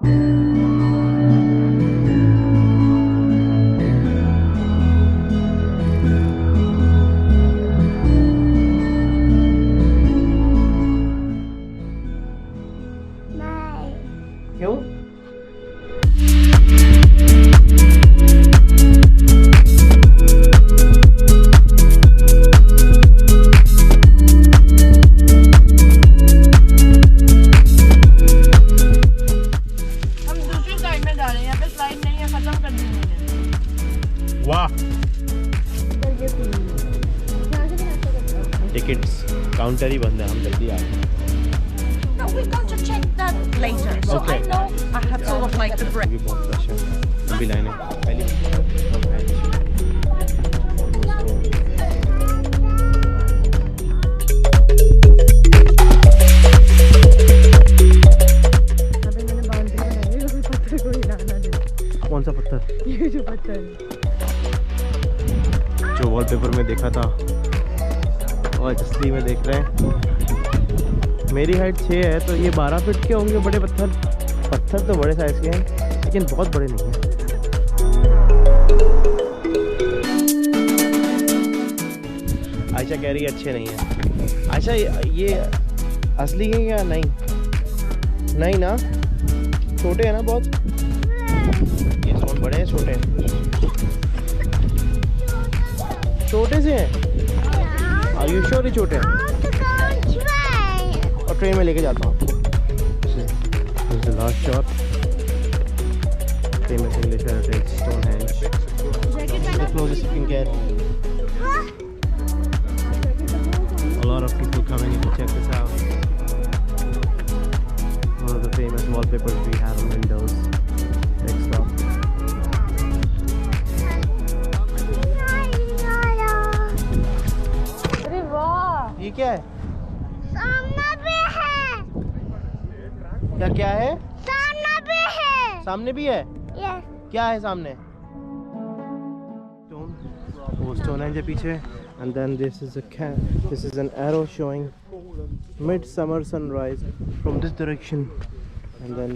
क्यों? वाह, tickets counter ही बंद है, हम जल्दी आ गए। No, we're going to check that later. So Okay. I know I have sort of like the break. भी बहुत रश है, लंबी लाइन है पहले। कौन सा पत्थर? ये जो पत्थर जो वॉलपेपर में देखा था और असली में देख रहे हैं। मेरी हाइट 6 है तो ये 12 फीट के होंगे बड़े पत्थर। पत्थर तो बड़े साइज के हैं लेकिन बहुत बड़े नहीं हैं। आयशा कह रही है अच्छे नहीं है। आयशा ये असली है या नहीं? नहीं ना, छोटे हैं ना बहुत। ये स्टोन बड़े हैं छोटे हैं? छोटे से हैं? आर यू श्योर ये छोटे हैं? और ट्रेन में लेके जाता हूँ। Last shot famous English heritage Stonehenge. The closest you can get. A lot of people coming in to check this out. One of the famous wallpapers we have on windows. Extra. अरे वाह, ये क्या है? सामने भी है। क्या क्या है? सामने भी है। सामने भी है? Yes. क्या है सामने? वो Stonehenge है पीछे, and then this is an arrow showing midsummer sunrise from this direction, and then